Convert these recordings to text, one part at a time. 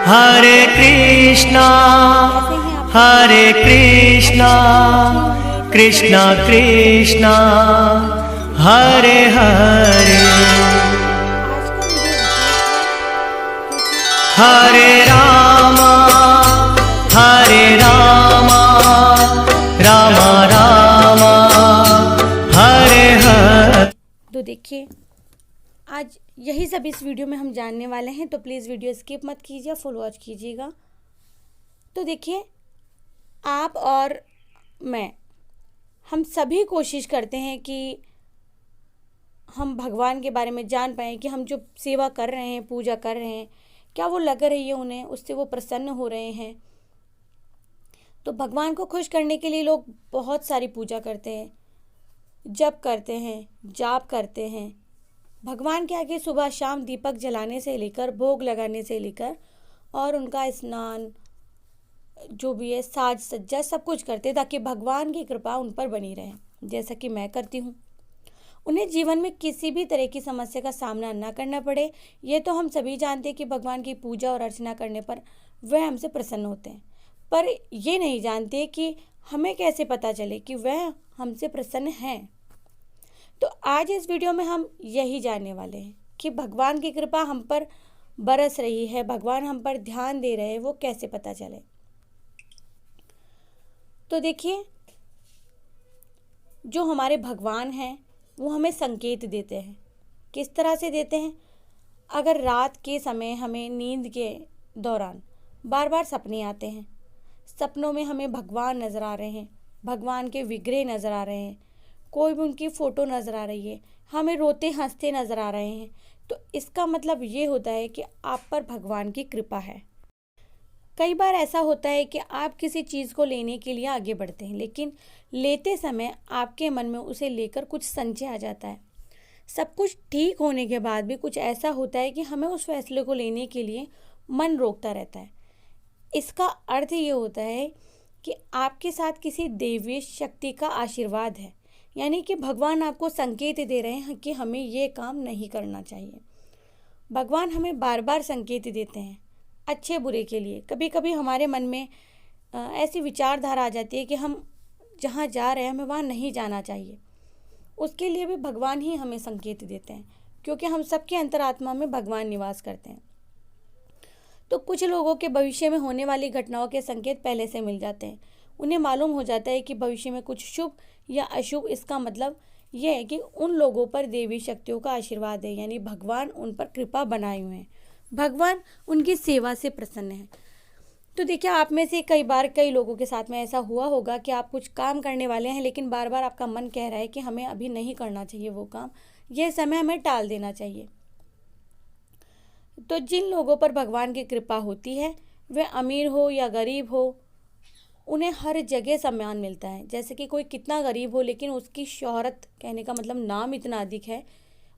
हरे कृष्णा हरे कृष्णा कृष्णा कृष्णा हरे हरे हरे रामा रामा रामा हरे हरे। तो देखिए, आज यही सब इस वीडियो में हम जानने वाले हैं, तो प्लीज़ वीडियो स्किप मत कीजिए, फुल वॉच कीजिएगा। तो देखिए, आप और मैं, हम सभी कोशिश करते हैं कि हम भगवान के बारे में जान पाएँ कि हम जो सेवा कर रहे हैं, पूजा कर रहे हैं, क्या वो लग रही है उन्हें, उससे वो प्रसन्न हो रहे हैं। तो भगवान को खुश करने के लिए लोग बहुत सारी पूजा करते हैं, जप करते हैं, जाप करते हैं। भगवान के आगे सुबह शाम दीपक जलाने से लेकर, भोग लगाने से लेकर और उनका स्नान, जो भी है साज सज्जा, सब कुछ करते हैं ताकि भगवान की कृपा उन पर बनी रहे, जैसा कि मैं करती हूँ। उन्हें जीवन में किसी भी तरह की समस्या का सामना ना करना पड़े, ये तो हम सभी जानते हैं कि भगवान की पूजा और अर्चना करने पर वह हमसे प्रसन्न होते हैं। पर ये नहीं जानते कि हमें कैसे पता चले कि वह हमसे प्रसन्न हैं। तो आज इस वीडियो में हम यही जानने वाले हैं कि भगवान की कृपा हम पर बरस रही है, भगवान हम पर ध्यान दे रहे हैं, वो कैसे पता चले। तो देखिए, जो हमारे भगवान हैं वो हमें संकेत देते हैं। किस तरह से देते हैं? अगर रात के समय हमें नींद के दौरान बार बार सपने आते हैं, सपनों में हमें भगवान नज़र आ रहे हैं, भगवान के विग्रह नज़र आ रहे हैं, कोई भी उनकी फ़ोटो नज़र आ रही है, हमें रोते हंसते नज़र आ रहे हैं, तो इसका मतलब ये होता है कि आप पर भगवान की कृपा है। कई बार ऐसा होता है कि आप किसी चीज़ को लेने के लिए आगे बढ़ते हैं, लेकिन लेते समय आपके मन में उसे लेकर कुछ संशय आ जाता है। सब कुछ ठीक होने के बाद भी कुछ ऐसा होता है कि हमें उस फैसले को लेने के लिए मन रोकता रहता है। इसका अर्थ ये होता है कि आपके साथ किसी दैवीय शक्ति का आशीर्वाद है, यानी कि भगवान आपको संकेत दे रहे हैं कि हमें ये काम नहीं करना चाहिए। भगवान हमें बार बार संकेत देते हैं, अच्छे बुरे के लिए। कभी कभी हमारे मन में ऐसी विचारधारा आ जाती है कि हम जहाँ जा रहे हैं हमें वहाँ नहीं जाना चाहिए। उसके लिए भी भगवान ही हमें संकेत देते हैं, क्योंकि हम सबके अंतरात्मा में भगवान निवास करते हैं। तो कुछ लोगों के भविष्य में होने वाली घटनाओं के संकेत पहले से मिल जाते हैं। उन्हें मालूम हो जाता है कि भविष्य में कुछ शुभ या अशुभ। इसका मतलब यह है कि उन लोगों पर देवी शक्तियों का आशीर्वाद है, यानी भगवान उन पर कृपा बनाए हुए हैं, भगवान उनकी सेवा से प्रसन्न है। तो देखिए, आप में से कई लोगों के साथ में ऐसा हुआ होगा कि आप कुछ काम करने वाले हैं, लेकिन बार बार आपका मन कह रहा है कि हमें अभी नहीं करना चाहिए वो काम, यह समय हमें टाल देना चाहिए। तो जिन लोगों पर भगवान की कृपा होती है, वे अमीर हो या गरीब हो, उन्हें हर जगह सम्मान मिलता है। जैसे कि कोई कितना गरीब हो लेकिन उसकी शोहरत, कहने का मतलब नाम इतना अधिक है,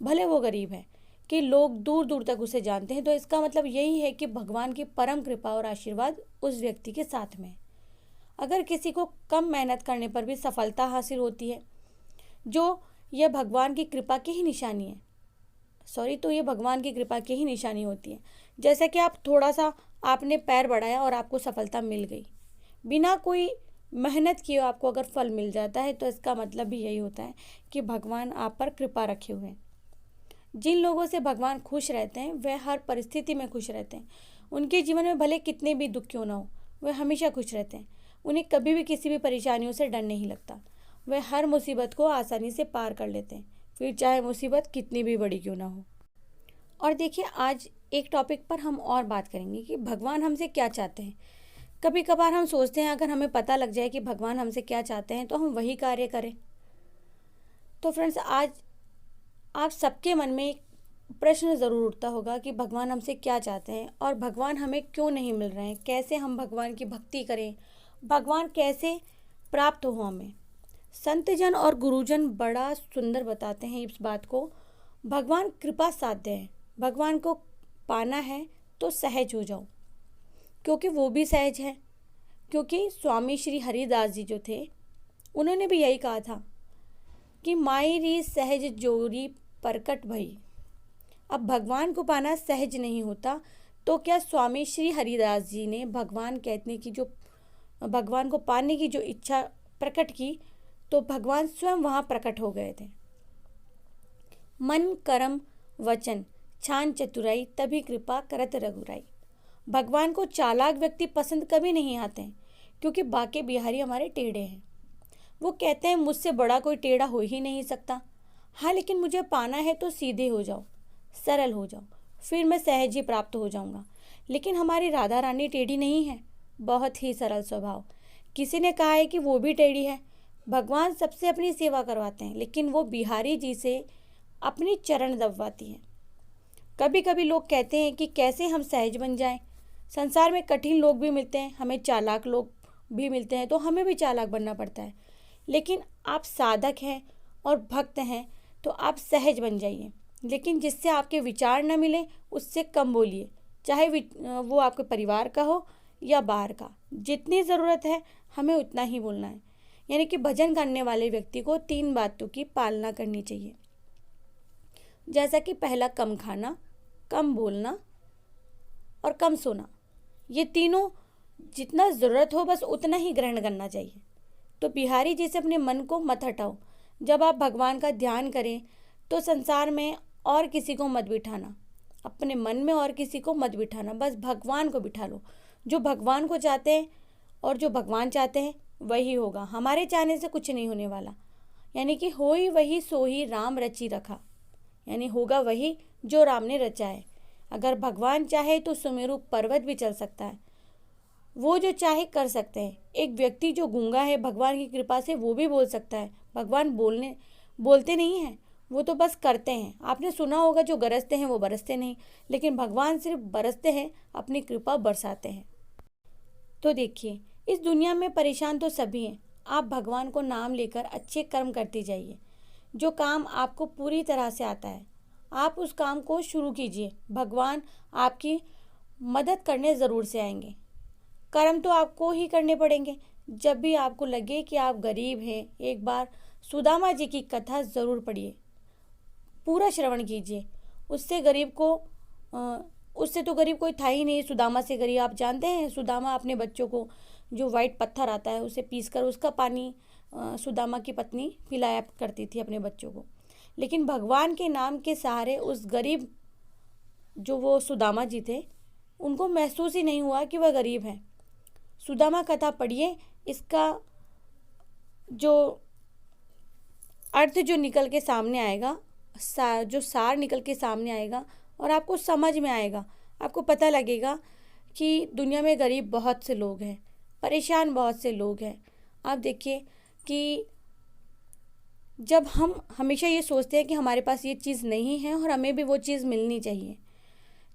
भले वो गरीब है, कि लोग दूर दूर तक उसे जानते हैं। तो इसका मतलब यही है कि भगवान की परम कृपा और आशीर्वाद उस व्यक्ति के साथ में है। अगर किसी को कम मेहनत करने पर भी सफलता हासिल होती है, जो यह भगवान की कृपा की ही निशानी है, तो ये भगवान की कृपा की ही निशानी होती है। जैसे कि आप थोड़ा सा आपने पैर बढ़ाया और आपको सफलता मिल गई, बिना कोई मेहनत किए आपको अगर फल मिल जाता है, तो इसका मतलब भी यही होता है कि भगवान आप पर कृपा रखे हुए हैं। जिन लोगों से भगवान खुश रहते हैं वह हर परिस्थिति में खुश रहते हैं। उनके जीवन में भले कितने भी दुख क्यों ना हो, वह हमेशा खुश रहते हैं। उन्हें कभी भी किसी भी परेशानियों से डर नहीं लगता। वह हर मुसीबत को आसानी से पार कर लेते हैं, फिर चाहे मुसीबत कितनी भी बड़ी क्यों ना हो। और देखिए, आज एक टॉपिक पर हम और बात करेंगे कि भगवान हमसे क्या चाहते हैं। कभी कभार हम सोचते हैं अगर हमें पता लग जाए कि भगवान हमसे क्या चाहते हैं तो हम वही कार्य करें। तो फ्रेंड्स, आज आप सबके मन में एक प्रश्न ज़रूर उठता होगा कि भगवान हमसे क्या चाहते हैं और भगवान हमें क्यों नहीं मिल रहे हैं, कैसे हम भगवान की भक्ति करें, भगवान कैसे प्राप्त हो हमें। संतजन और गुरुजन बड़ा सुंदर बताते हैं इस बात को। भगवान कृपा साध्य है, भगवान को पाना है तो सहज हो जाओ, क्योंकि वो भी सहज है। क्योंकि स्वामी श्री हरिदास जी जो थे, उन्होंने भी यही कहा था कि मायरी सहज जोरी परकट भई। अब भगवान को पाना सहज नहीं होता, तो क्या स्वामी श्री हरिदास जी ने भगवान को पाने की जो इच्छा प्रकट की, तो भगवान स्वयं वहाँ प्रकट हो गए थे। मन कर्म वचन छान चतुराई, तभी कृपा करत रघुराई। भगवान को चालाक व्यक्ति पसंद कभी नहीं आते हैं, क्योंकि बाके बिहारी हमारे टेढ़े हैं। वो कहते हैं मुझसे बड़ा कोई टेढ़ा हो ही नहीं सकता। हाँ, लेकिन मुझे पाना है तो सीधे हो जाओ, सरल हो जाओ, फिर मैं सहज ही प्राप्त हो जाऊंगा। लेकिन हमारी राधा रानी टेढ़ी नहीं है, बहुत ही सरल स्वभाव। किसी ने कहा है कि वो भी टेढ़ी है। भगवान सबसे अपनी सेवा करवाते हैं, लेकिन वो बिहारी जी से अपनी चरण दबवाती हैं। कभी कभी लोग कहते हैं कि कैसे हम सहज बन जाएं। संसार में कठिन लोग भी मिलते हैं, हमें चालाक लोग भी मिलते हैं, तो हमें भी चालाक बनना पड़ता है। लेकिन आप साधक हैं और भक्त हैं, तो आप सहज बन जाइए। लेकिन जिससे आपके विचार न मिले उससे कम बोलिए, चाहे वो आपके परिवार का हो या बाहर का। जितनी ज़रूरत है हमें उतना ही बोलना है। यानी कि भजन करने वाले व्यक्ति को 3 बातों की पालना करनी चाहिए, जैसा कि पहला, कम खाना, कम बोलना और कम सोना। ये तीनों जितना ज़रूरत हो बस उतना ही ग्रहण करना चाहिए। तो बिहारी जी से अपने मन को मत हटाओ। जब आप भगवान का ध्यान करें तो संसार में और किसी को मत बिठाना, अपने मन में और किसी को मत बिठाना, बस भगवान को बिठा लो। जो भगवान को चाहते हैं और जो भगवान चाहते हैं वही होगा। हमारे चाहने से कुछ नहीं होने वाला। यानी कि होई वही सोही राम रची रखा, यानी होगा वही जो राम ने रचा है। अगर भगवान चाहे तो सुमेरु पर्वत भी चल सकता है, वो जो चाहे कर सकते हैं। एक व्यक्ति जो गूंगा है, भगवान की कृपा से वो भी बोल सकता है। भगवान बोलते नहीं हैं, वो तो बस करते हैं। आपने सुना होगा जो गरजते हैं वो बरसते नहीं, लेकिन भगवान सिर्फ बरसते हैं, अपनी कृपा बरसाते हैं। तो देखिए, इस दुनिया में परेशान तो सभी हैं। आप भगवान को नाम लेकर अच्छे कर्म करते जाइए। जो काम आपको पूरी तरह से आता है आप उस काम को शुरू कीजिए। भगवान आपकी मदद करने ज़रूर से आएंगे। कर्म तो आपको ही करने पड़ेंगे। जब भी आपको लगे कि आप गरीब हैं, एक बार सुदामा जी की कथा ज़रूर पढ़िए, पूरा श्रवण कीजिए। उससे तो गरीब कोई था ही नहीं। सुदामा से गरीब, आप जानते हैं, सुदामा अपने बच्चों को जो वाइट पत्थर आता है उसे पीसकर उसका पानी सुदामा की पत्नी पिलाया करती थी अपने बच्चों को। लेकिन भगवान के नाम के सहारे उस गरीब, जो वो सुदामा जी थे, उनको महसूस ही नहीं हुआ कि वह गरीब हैं। सुदामा कथा पढ़िए, इसका जो अर्थ जो निकल के सामने आएगा, जो सार निकल के सामने आएगा और आपको समझ में आएगा। आपको पता लगेगा कि दुनिया में गरीब बहुत से लोग हैं, परेशान बहुत से लोग हैं। आप देखिए कि जब हम हमेशा ये सोचते हैं कि हमारे पास ये चीज़ नहीं है और हमें भी वो चीज़ मिलनी चाहिए,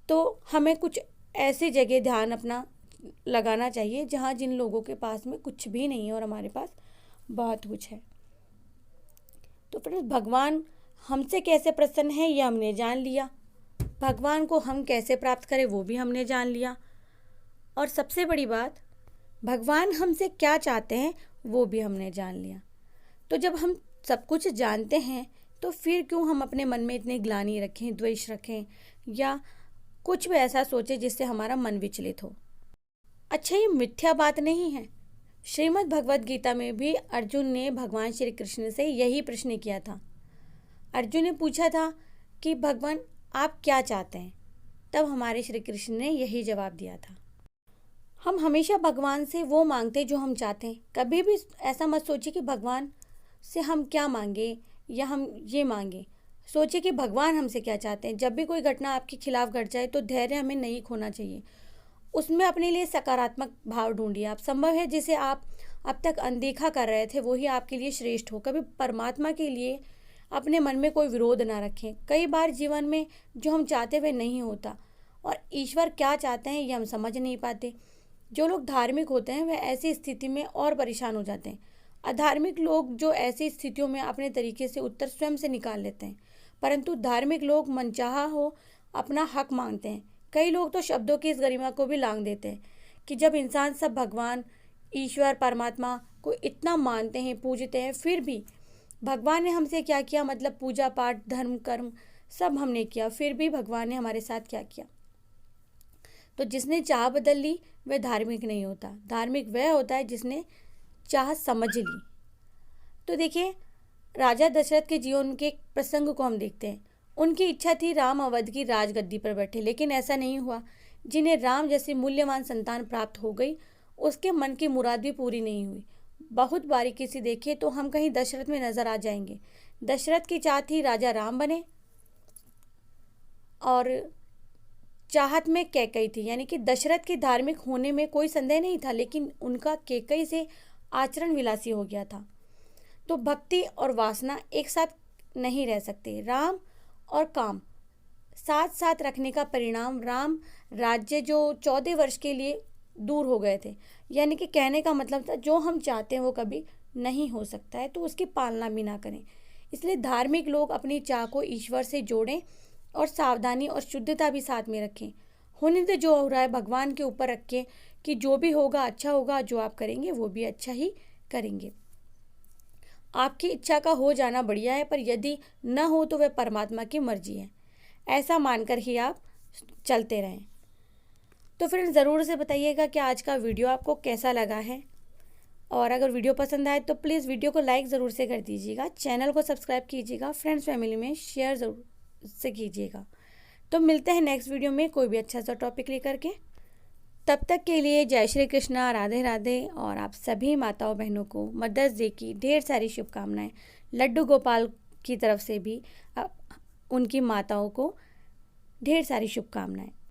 तो हमें कुछ ऐसी जगह ध्यान अपना लगाना चाहिए जहाँ जिन लोगों के पास में कुछ भी नहीं है और हमारे पास बहुत कुछ है। तो फ्रेंड्स, भगवान हमसे कैसे प्रसन्न है ये हमने जान लिया। भगवान को हम कैसे प्राप्त करें वो भी हमने जान लिया। और सबसे बड़ी बात, भगवान हमसे क्या चाहते हैं वो भी हमने जान लिया। तो जब हम सब कुछ जानते हैं तो फिर क्यों हम अपने मन में इतने ग्लानि रखें, द्वेष रखें या कुछ भी ऐसा सोचें जिससे हमारा मन विचलित हो। अच्छा, ये मिथ्या बात नहीं है। श्रीमद् भगवद गीता में भी अर्जुन ने भगवान श्री कृष्ण से यही प्रश्न किया था। अर्जुन ने पूछा था कि भगवान आप क्या चाहते हैं, तब हमारे श्री कृष्ण ने यही जवाब दिया था। हम हमेशा भगवान से वो मांगते जो हम चाहते हैं। कभी भी ऐसा मत सोचिए कि भगवान से हम क्या मांगे या हम ये मांगे। सोचिए कि भगवान हमसे क्या चाहते हैं। जब भी कोई घटना आपके खिलाफ घट जाए तो धैर्य हमें नहीं खोना चाहिए, उसमें अपने लिए सकारात्मक भाव ढूंढिए। आप संभव है जिसे आप अब तक अनदेखा कर रहे थे वही आपके लिए श्रेष्ठ हो। कभी परमात्मा के लिए अपने मन में कोई विरोध ना रखें। कई बार जीवन में जो हम चाहते हुए नहीं होता और ईश्वर क्या चाहते हैं ये हम समझ नहीं पाते। जो लोग धार्मिक होते हैं वह ऐसी स्थिति में और परेशान हो जाते हैं। अधार्मिक लोग जो ऐसी स्थितियों में अपने तरीके से उत्तर स्वयं से निकाल लेते हैं, परंतु धार्मिक लोग मनचाहा हो अपना हक मांगते हैं। कई लोग तो शब्दों की इस गरिमा को भी लांघ देते हैं कि जब इंसान सब भगवान, ईश्वर, परमात्मा को इतना मानते हैं, पूजते हैं, फिर भी भगवान ने हमसे क्या किया, मतलब पूजा पाठ, धर्म, कर्म सब हमने किया, फिर भी भगवान ने हमारे साथ क्या किया। तो जिसने चाह बदल ली वह धार्मिक नहीं होता। धार्मिक वह होता है जिसने चाह समझ ली। तो देखिए, राजा दशरथ के जीवन के एक प्रसंग को हम देखते हैं। उनकी इच्छा थी राम अवध की राजगद्दी पर बैठे, लेकिन ऐसा नहीं हुआ। जिन्हें राम जैसी मूल्यवान संतान प्राप्त हो गई, उसके मन की मुराद भी पूरी नहीं हुई। बहुत बारीकी से देखिए तो हम कहीं दशरथ में नजर आ जाएंगे। दशरथ की चाह थी राजा राम बने और चाहत में कैकई थी, यानी कि दशरथ के धार्मिक होने में कोई संदेह नहीं था, लेकिन उनका कैकई से आचरण विलासी हो गया था। तो भक्ति और वासना एक साथ नहीं रह सकते। राम और काम साथ साथ रखने का परिणाम राम राज्य जो 14 वर्ष के लिए दूर हो गए थे, यानी कि कहने का मतलब था जो हम चाहते हैं वो कभी नहीं हो सकता है, तो उसकी पालना भी ना करें। इसलिए धार्मिक लोग अपनी चाह को ईश्वर से जोड़ें और सावधानी और शुद्धता भी साथ में रखें। होने तो जो हो रहा है भगवान के ऊपर रखें कि जो भी होगा अच्छा होगा, जो आप करेंगे वो भी अच्छा ही करेंगे। आपकी इच्छा का हो जाना बढ़िया है, पर यदि न हो तो वह परमात्मा की मर्जी है, ऐसा मानकर ही आप चलते रहें। तो फ्रेंड्स, ज़रूर से बताइएगा कि आज का वीडियो आपको कैसा लगा है, और अगर वीडियो पसंद आए तो प्लीज़ वीडियो को लाइक ज़रूर से कर दीजिएगा, चैनल को सब्सक्राइब कीजिएगा, फ्रेंड्स फैमिली में शेयर ज़रूर से कीजिएगा। तो मिलते हैं नेक्स्ट वीडियो में कोई भी अच्छा सा टॉपिक लेकर के। तब तक के लिए जय श्री कृष्णा, राधे राधे। और आप सभी माताओं बहनों को मदर्स डे की ढेर सारी शुभकामनाएं। लड्डू गोपाल की तरफ से भी उनकी माताओं को ढेर सारी शुभकामनाएं।